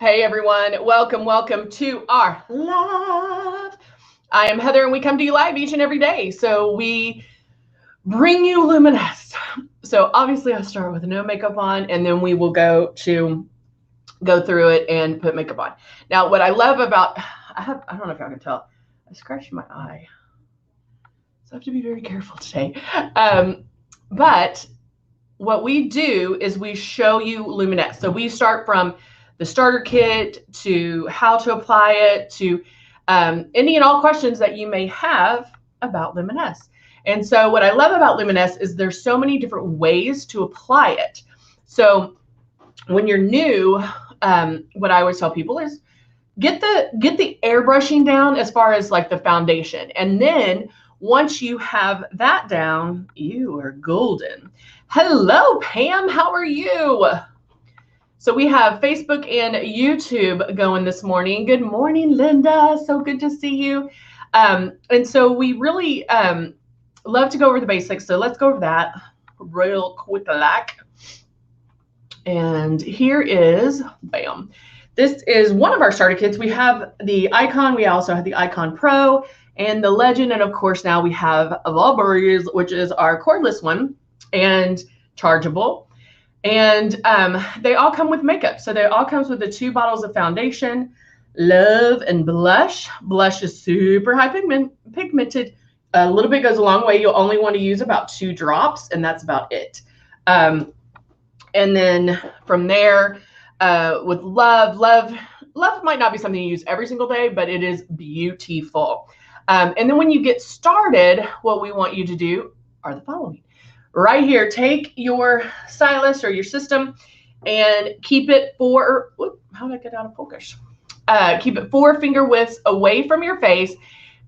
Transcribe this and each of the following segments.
Hey everyone, welcome to our live. I am Heather and we come to you live each and every day. So we bring you Luminous. So obviously I start with no makeup on and then we will go through it and put makeup on. Now what I love about, I don't know if y'all can tell, I scratched my eye. So I have to be very careful today. But what we do is we show you Luminous. So we start from the starter kit to how to apply it to any and all questions that you may have about Luminous. And so what I love about Luminous is there's so many different ways to apply it. So when you're new, what I always tell people is get the airbrushing down as far as like the foundation. And then once you have that down, you are golden. Hello, Pam. How are you? So we have Facebook and YouTube going this morning. Good morning, Linda. So good to see you. And so we really love to go over the basics. So let's go over that real quick. And here is, bam. This is one of our starter kits. We have the Icon. We also have the Icon Pro and the Legend. And of course, now we have Airbrush, which is our cordless one and chargeable. And they all come with makeup. So they all comes with the 2 bottles of foundation, Love, and Blush. Blush is super high pigmented. A little bit goes a long way. You'll only want to use about 2 drops, and that's about it. And then from there, with Love might not be something you use every single day, but it is beautiful. And then when you get started, what we want you to do are the following. Right here, take your stylus or your system and keep it how did I get out of focus? Keep it 4 finger widths away from your face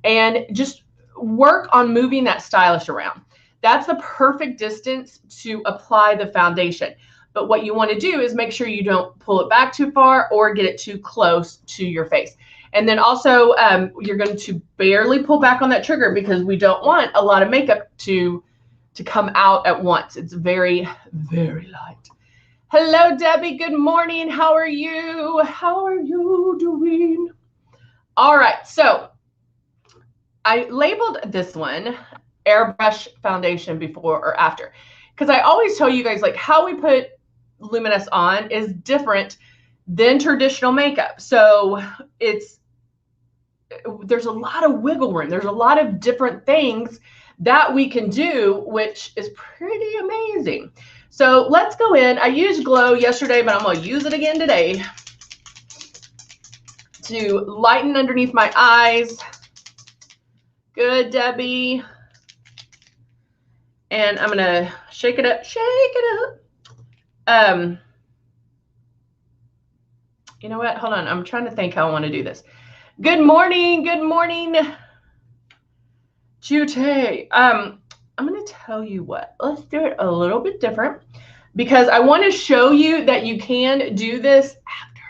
and just work on moving that stylus around. That's the perfect distance to apply the foundation. But what you want to do is make sure you don't pull it back too far or get it too close to your face. And then also you're going to barely pull back on that trigger because we don't want a lot of makeup to come out at once. It's very, very light. Hello, Debbie. Good morning. How are you? How are you doing? All right. So I labeled this one Airbrush foundation before or after, because I always tell you guys like how we put Luminous on is different than traditional makeup. So there's a lot of wiggle room. There's a lot of different things that we can do, which is pretty amazing. So let's go in. I used Glow yesterday, but I'm going to use it again today to lighten underneath my eyes. Good, Debbie. And I'm going to shake it up, you know what? Hold on. I'm trying to think how I want to do this. Good morning. Good morning. Jute, I'm going to tell you what, let's do it a little bit different because I want to show you that you can do this after.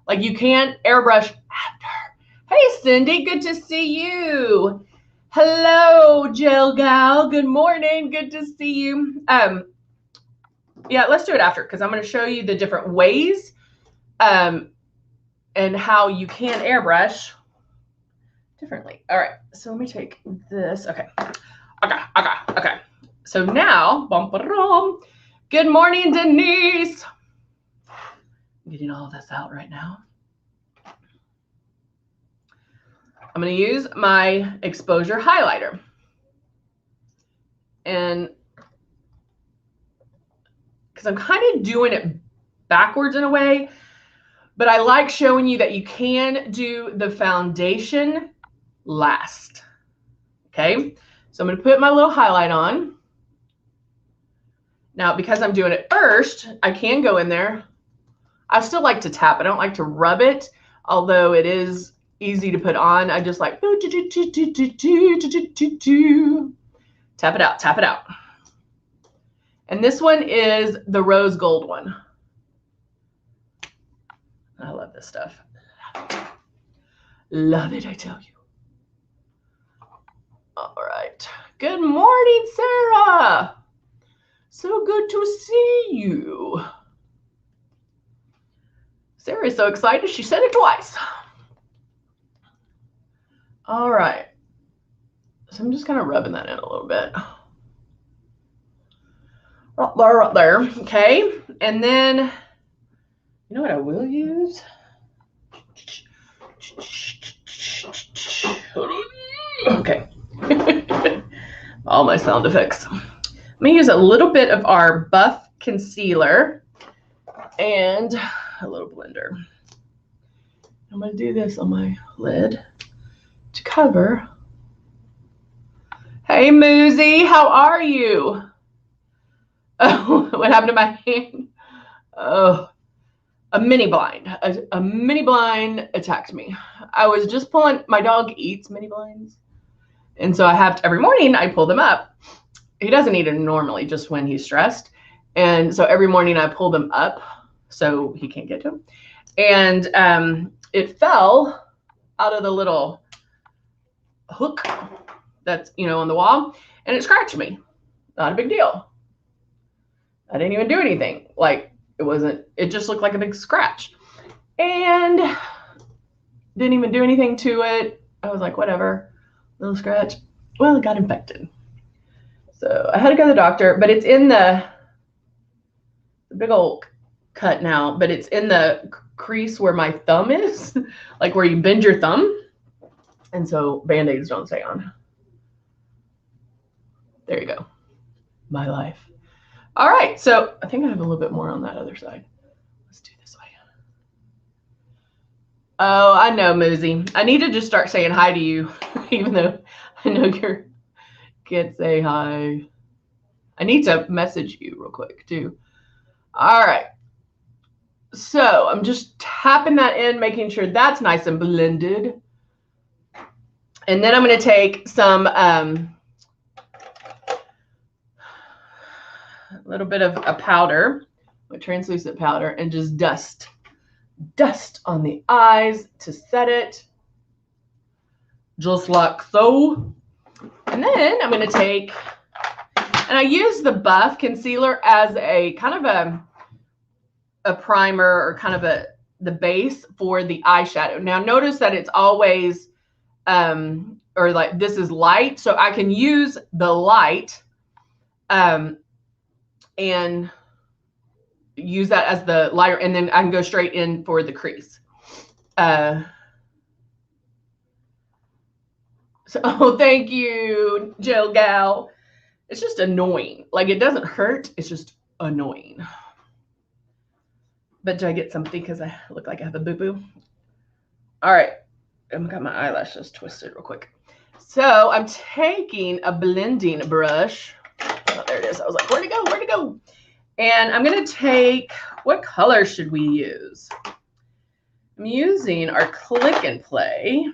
Like you can airbrush after. Hey, Cindy, good to see you. Hello, Jill Gal. Good morning. Good to see you. Yeah, let's do it after because I'm going to show you the different ways and how you can airbrush differently. All right, so let me take this. Okay. So now, good morning, Denise. I'm getting all of this out right now. I'm going to use my exposure highlighter. And because I'm kind of doing it backwards in a way, but I like showing you that you can do the foundation last. Okay, so I'm going to put my little highlight on. Now, because I'm doing it first, I can go in there. I still like to tap. I don't like to rub it, although it is easy to put on. I just like tap it out, tap it out. And this one is the rose gold one. I love this stuff. Love it, I tell you. All right. Good morning, Sarah. So good to see you. Sarah's so excited, she said it twice. All right. So I'm just kind of rubbing that in a little bit. Right there. Okay. And then, you know what I will use? Okay. All my sound effects. I'm going to use a little bit of our Buff Concealer and a little blender. I'm going to do this on my lid to cover. Hey, Moozy, how are you? Oh, what happened to my hand? Oh, a mini blind. A mini blind attacked me. I was just pulling, my dog eats mini blinds. And so I have to, every morning I pull them up. He doesn't eat them normally, just when he's stressed. And so every morning I pull them up so he can't get to them. And it fell out of the little hook that's, you know, on the wall, and it scratched me. Not a big deal. I didn't even do anything. Like, it just looked like a big scratch. And didn't even do anything to it. I was like, whatever, little scratch. Well, it got infected. So I had to go to the doctor, but it's in the big old cut now, but it's in the crease where my thumb is, like where you bend your thumb. And so Band-Aids don't stay on. There you go. My life. All right. So I think I have a little bit more on that other side. Let's do this way. Oh, I know, Moozy. I need to just start saying hi to you, even though I know you can't say hi. I need to message you real quick too. All right. So I'm just tapping that in, making sure that's nice and blended. And then I'm going to take some a little bit of a powder, a translucent powder, and just dust on the eyes to set it, just like so. And then I'm going to take, and I use the Buff Concealer as a kind of a primer, or kind of the base for the eyeshadow. Now notice that it's always or like this is light, so I can use the light and use that as the lighter, and then I can go straight in for the crease. So, oh, thank you, Jill Gal. It's just annoying. Like, it doesn't hurt, it's just annoying. But do I get something because I look like I have a boo-boo? All right. I've got my eyelashes twisted real quick. So I'm taking a blending brush. Oh, there it is. I was like, where'd it go? Where'd it go? And I'm going to take, what color should we use? I'm using our Click and Play.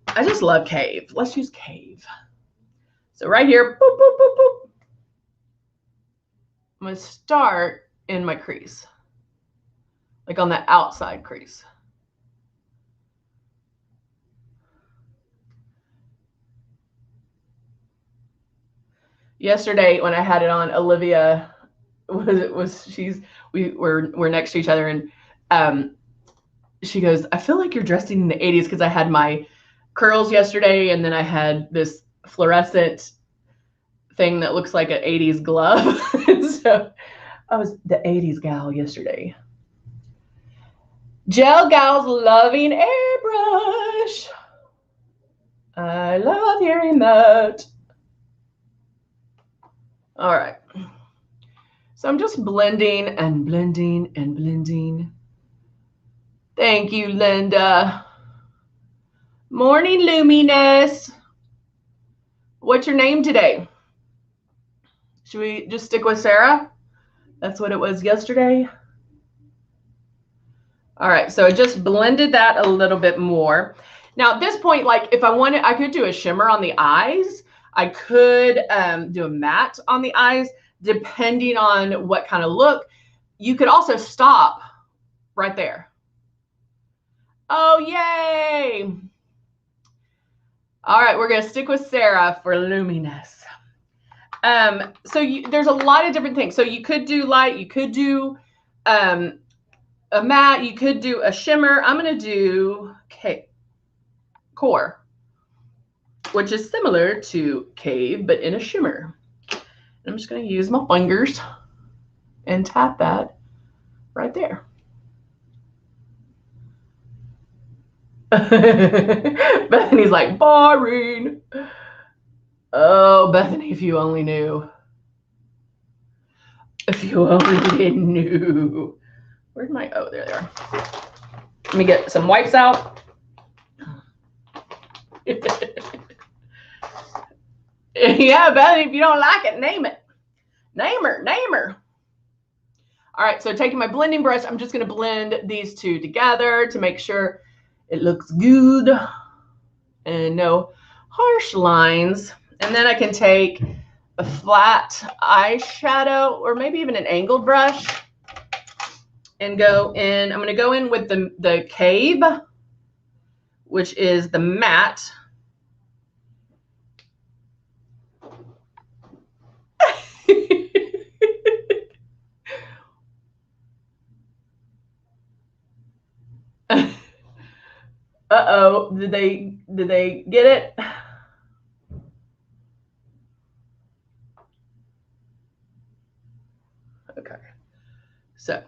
I just love Cave. Let's use Cave. So right here, boop, boop, boop, boop. I'm going to start in my crease, like on the outside crease. Yesterday when I had it on, Olivia we're next to each other, and she goes, I feel like you're dressing in the 80s, because I had my curls yesterday, and then I had this fluorescent thing that looks like an 80s glove. So I was the 80s gal yesterday. Gel Gal's loving Airbrush. I love hearing that. All right. So I'm just blending and blending and blending. Thank you, Linda. Morning, Luminess. What's your name today? Should we just stick with Sarah? That's what it was yesterday. All right, so I just blended that a little bit more. Now at this point, like if I wanted, I could do a shimmer on the eyes. I could do a matte on the eyes, depending on what kind of look. You could also stop right there. Oh, yay. All right, we're gonna stick with Sarah for Luminess. So there's a lot of different things. So you could do light, you could do a matte. You could do a shimmer. I'm going to do Core, which is similar to Cave, but in a shimmer. I'm just going to use my fingers and tap that right there. Bethany's like, boring. Oh, Bethany, if you only knew. If you only knew. Where'd my, oh, there they are. Let me get some wipes out. Yeah, Bethany, if you don't like it, name it. Name her. All right, so taking my blending brush, I'm just going to blend these two together to make sure it looks good and no harsh lines. And then I can take a flat eyeshadow or maybe even an angled brush and go in. I'm going to go in with the Cave, which is the matte. Uh-oh, did they get it? Okay, so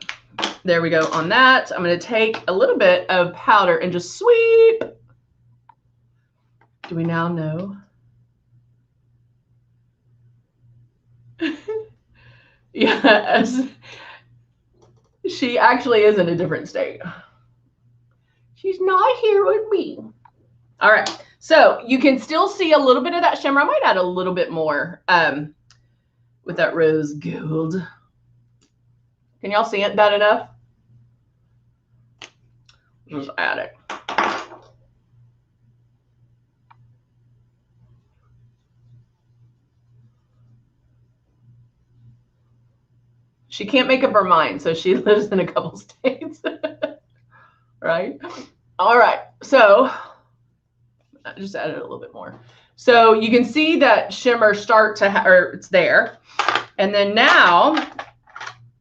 there we go on that. I'm going to take a little bit of powder and just sweep. Do we now know? Yes, she actually is in a different state. She's not here with me. All right, so you can still see a little bit of that shimmer. I might add a little bit more with that rose gold. Can y'all see it that enough? Just add it. She can't make up her mind, so she lives in a couple states. Right? All right, so I just added a little bit more. So you can see that shimmer start to, or it's there. And then now,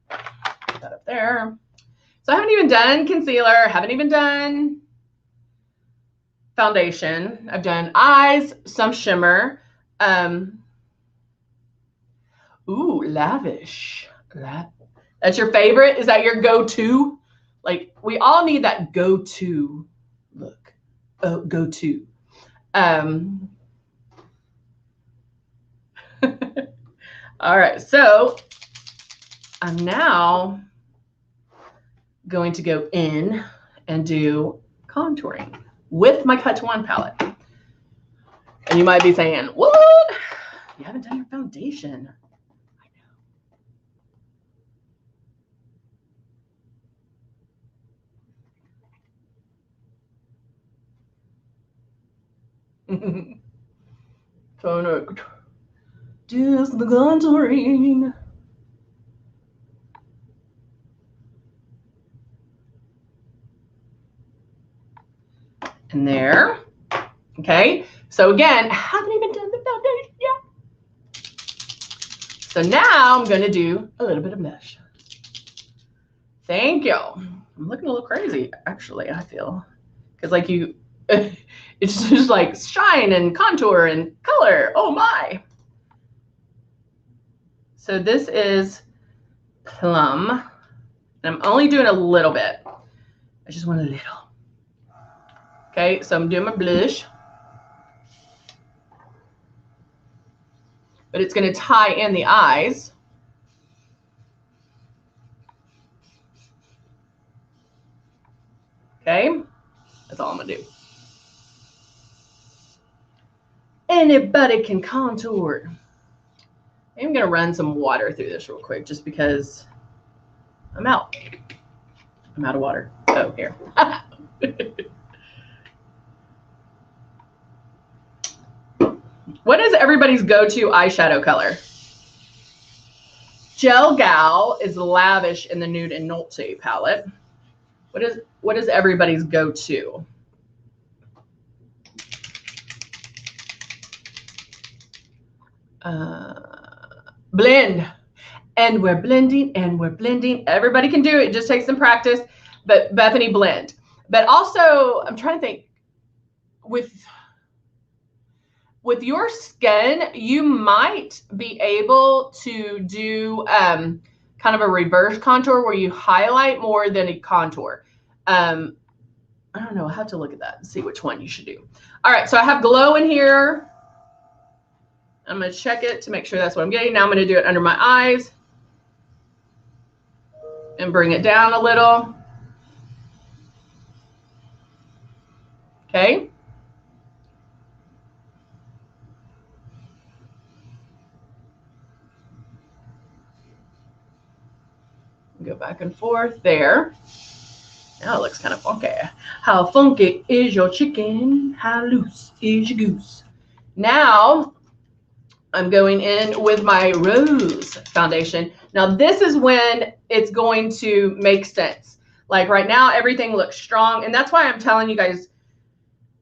put that up there. So I haven't even done concealer, haven't even done foundation. I've done eyes, some shimmer. Ooh, lavish. That's your favorite? Is that your go-to? Like, we all need that go-to look. Oh, go-to. All right, so I'm now going to go in and do contouring with my Cut to One palette. And you might be saying, what? You haven't done your foundation. I know. Tonic. Just the contouring. And there. Okay. So again, haven't even done the foundation yet. So now I'm going to do a little bit of blush. Thank you. I'm looking a little crazy, actually, I feel. Because like you, it's just like shine and contour and color. Oh my. So this is Plum. And I'm only doing a little bit. I just want a little. Okay, so I'm doing my blush. But it's going to tie in the eyes. Okay, that's all I'm going to do. Anybody can contour. I'm going to run some water through this real quick just because I'm out. I'm out of water. Oh, here. What is everybody's go-to eyeshadow color? Gel Gal is lavish in the Nude and Nolte palette. What is everybody's go-to? Blend. And we're blending and we're blending. Everybody can do it. It just takes some practice. But Bethany, blend. But also, I'm trying to think, with your skin, you might be able to do kind of a reverse contour where you highlight more than a contour. I don't know. I have to look at that and see which one you should do. All right, so I have glow in here. I'm going to check it to make sure that's what I'm getting. Now I'm going to do it under my eyes and bring it down a little. Okay. Go back and forth there. Now it looks kind of funky. How funky is your chicken? How loose is your goose? Now I'm going in with my rose foundation. Now this is when it's going to make sense. Like right now, everything looks strong. And that's why I'm telling you guys,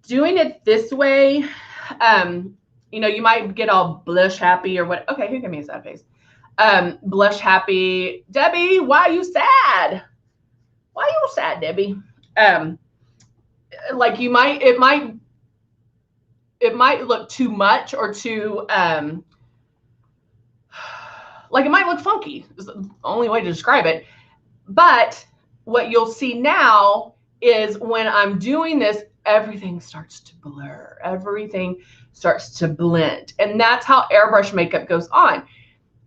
doing it this way, you know, you might get all blush happy or what. Okay, who gave me a sad face? Blush happy. Debbie, why are you sad? Why are you sad, Debbie? Like you might, it might look too much or too, like it might look funky. Is the only way to describe it. But what you'll see now is when I'm doing this, everything starts to blur. Everything starts to blend. And that's how airbrush makeup goes on.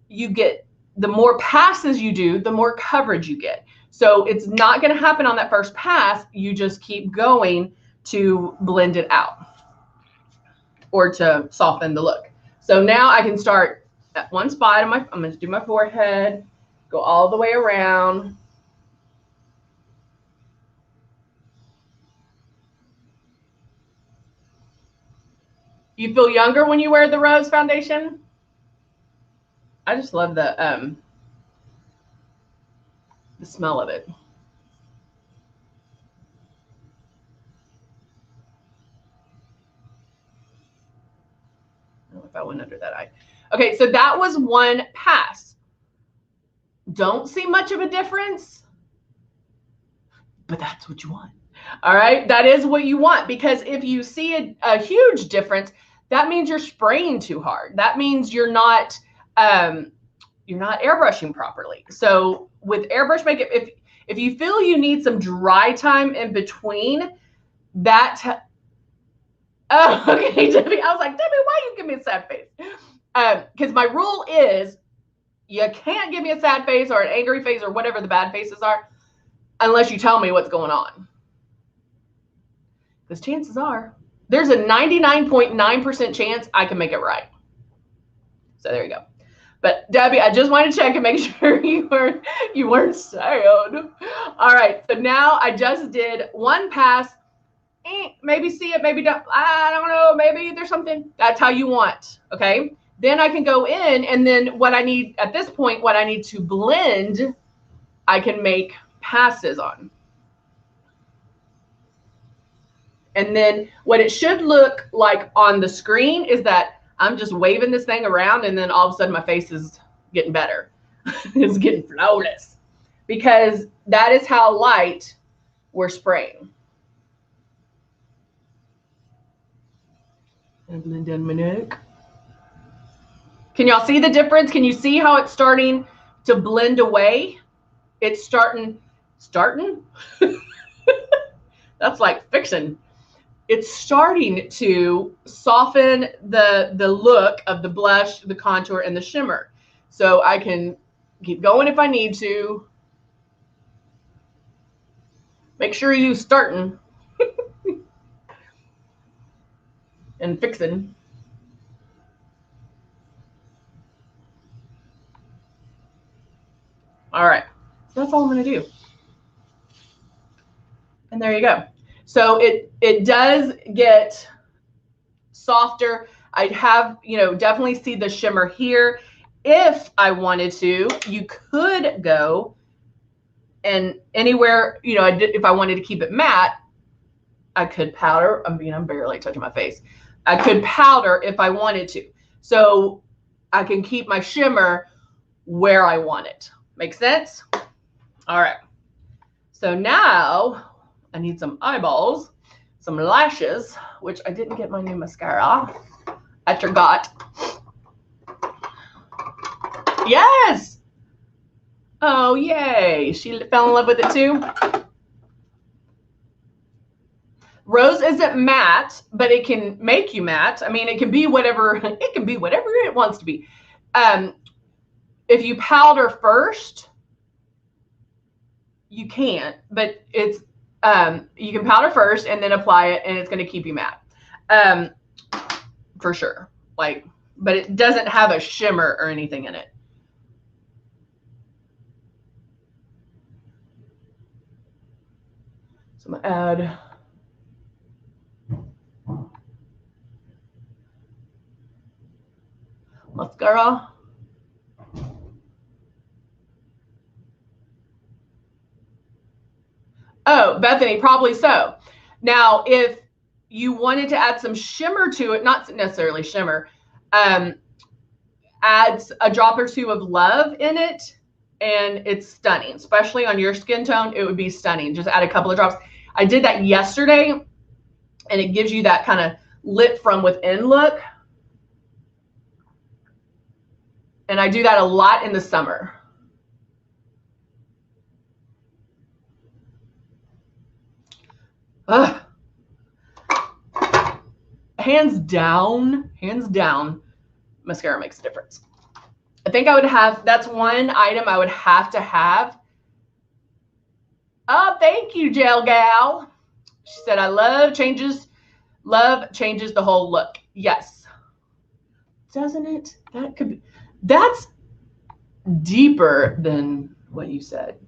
You get, the more passes you do, the more coverage you get. So it's not going to happen on that first pass. You just keep going to blend it out or to soften the look. So now I can start at one spot. I'm going to do my forehead, go all the way around. You feel younger when you wear the rose foundation? I just love the smell of it. I don't know if I went under that eye. Okay, so that was one pass. Don't see much of a difference, but that's what you want. All right, that is what you want, because if you see a huge difference, that means you're spraying too hard. That means you're not airbrushing properly. So with airbrush makeup, if you feel you need some dry time in between, that. Oh, okay, Debbie. I was like, Debbie, why you give me a sad face? Because my rule is you can't give me a sad face or an angry face or whatever the bad faces are unless you tell me what's going on. Because chances are there's a 99.9% chance I can make it right. So there you go. But Debbie, I just wanted to check and make sure you weren't sad. All right, so now I just did one pass. Maybe see it, maybe don't. I don't know. Maybe there's something. That's how you want. Okay. Then I can go in, and then what I need at this point, what I need to blend, I can make passes on. And then what it should look like on the screen is that I'm just waving this thing around, and then all of a sudden my face is getting better. It's getting flawless because that is how light we're spraying. And blend in my neck. Can y'all see the difference? Can you see how it's starting to blend away? It's starting. That's like fiction. It's starting to soften the look of the blush, the contour, and the shimmer. So I can keep going if I need to. Make sure you starting and fixing. All right, so that's all I'm going to do. And there you go. So it does get softer. I'd have, definitely see the shimmer here. If I wanted to, you could go and anywhere, if I wanted to keep it matte, I could powder. I'm barely touching my face. I could powder if I wanted to. So I can keep my shimmer where I want it. Make sense? All right. So now I need some eyeballs, some lashes, which I didn't get my new mascara. I forgot. Yes. Oh, yay. She fell in love with it too. Rose isn't matte, but it can make you matte. I mean, it can be whatever it wants to be. If you powder first, you can't, but it's you can powder first and then apply it, and it's going to keep you matte. For sure. Like, but it doesn't have a shimmer or anything in it. So I'm going to add mascara. Oh, Bethany, probably so. Now, if you wanted to add some shimmer to it, not necessarily shimmer, adds a drop or two of love in it, and it's stunning. Especially on your skin tone, it would be stunning. Just add a couple of drops. I did that yesterday, and it gives you that kind of lit from within look. And I do that a lot in the summer. Ugh. Hands down, mascara makes a difference. I think I would have, that's one item I would have to have. Oh, thank you, Gel Gal. She said, I love changes the whole look. Yes. Doesn't it? That could be, that's deeper than what you said.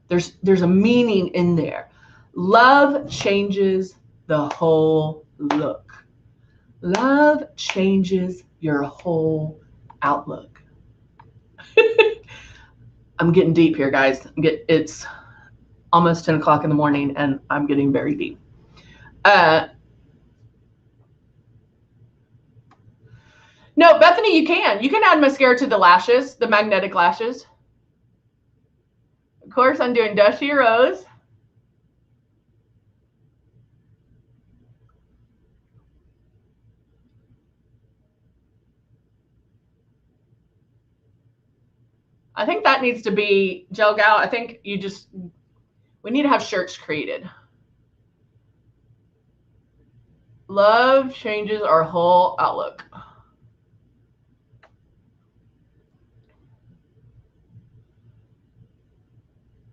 There's a meaning in there. Love changes the whole look. Love changes your whole outlook. I'm getting deep here, guys. It's almost 10 o'clock in the morning, and I'm getting very deep. No, Bethany, you can add mascara to the lashes, the magnetic lashes. Of course, I'm doing Dusty Rose. I think that needs to be Gel Gal. I think we need to have shirts created. Love changes our whole outlook.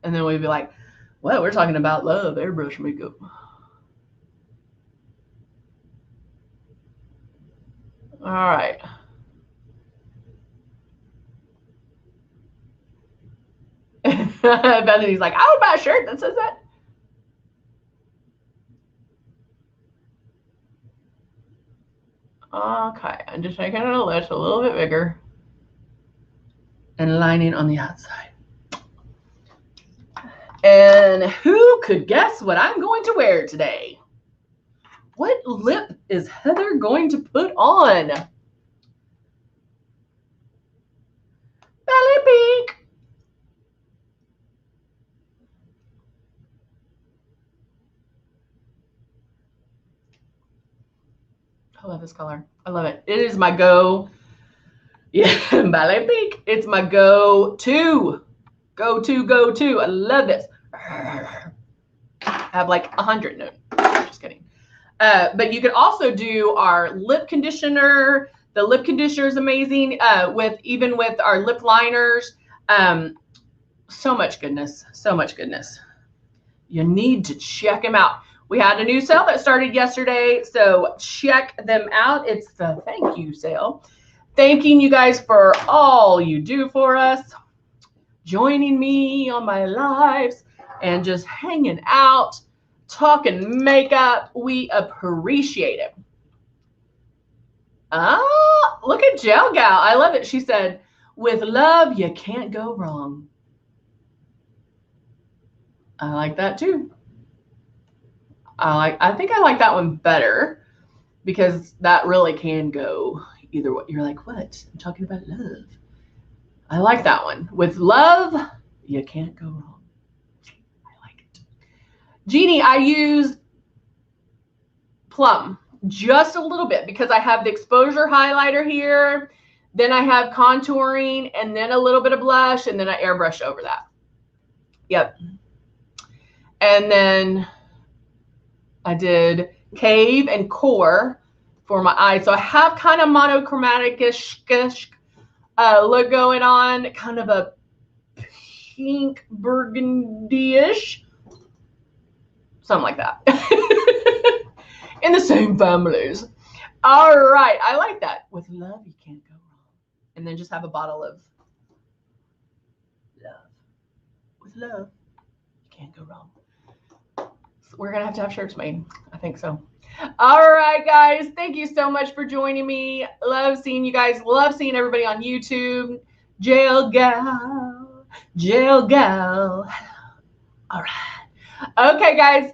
And then we'd be like, well, we're talking about love, airbrush makeup. All right. Bethany's like, I would buy a shirt that says that. Okay, I'm just making it a list a little bit bigger and lining on the outside. And who could guess what I'm going to wear today? What lip is Heather going to put on? Belly pink. I love this color. I love it. It is my go. Yeah, ballet pink. It's my go-to. Go-to. I love this. I have like 100. No, just kidding. But you could also do our lip conditioner. The lip conditioner is amazing. Even with our lip liners. So much goodness. So much goodness. You need to check them out. We had a new sale that started yesterday, so check them out. It's the thank you sale. Thanking you guys for all you do for us, joining me on my lives, and just hanging out, talking makeup. We appreciate it. Ah, look at Gel Gal. I love it. She said, with love, you can't go wrong. I like that too. I think I like that one better because that really can go either way. You're like, what? I'm talking about love. I like that one. With love, you can't go wrong. I like it. Jeannie, I used Plum just a little bit because I have the exposure highlighter here. Then I have contouring and then a little bit of blush and then I airbrush over that. Yep. And then I did Cave and Core for my eyes. So I have kind of monochromatic-ish look going on, kind of a pink burgundy-ish, something like that. In the same families. All right, I like that. With love, you can't go wrong. And then just have a bottle of love. With love, you can't go wrong. So we're gonna have shirts made. I think so. All right, guys. Thank you so much for joining me. Love seeing you guys. Love seeing everybody on YouTube. Jail gal. Jail gal. All right. Okay, guys.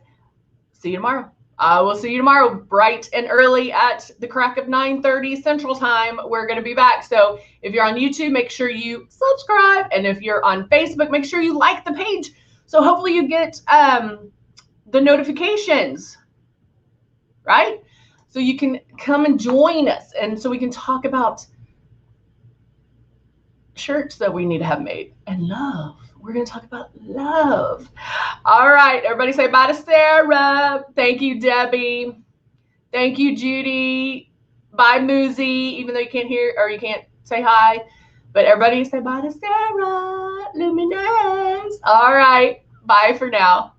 See you tomorrow. I will see you tomorrow bright and early at the crack of 9:30 Central Time. We're going to be back. So if you're on YouTube, make sure you subscribe. And if you're on Facebook, make sure you like the page. So hopefully you get the notifications, right? So you can come and join us. And so we can talk about shirts that we need to have made and love. We're going to talk about love. All right. Everybody say bye to Sarah. Thank you, Debbie. Thank you, Judy. Bye, Muzi, even though you can't hear or you can't say hi. But everybody say bye to Sarah. Luminous. All right. Bye for now.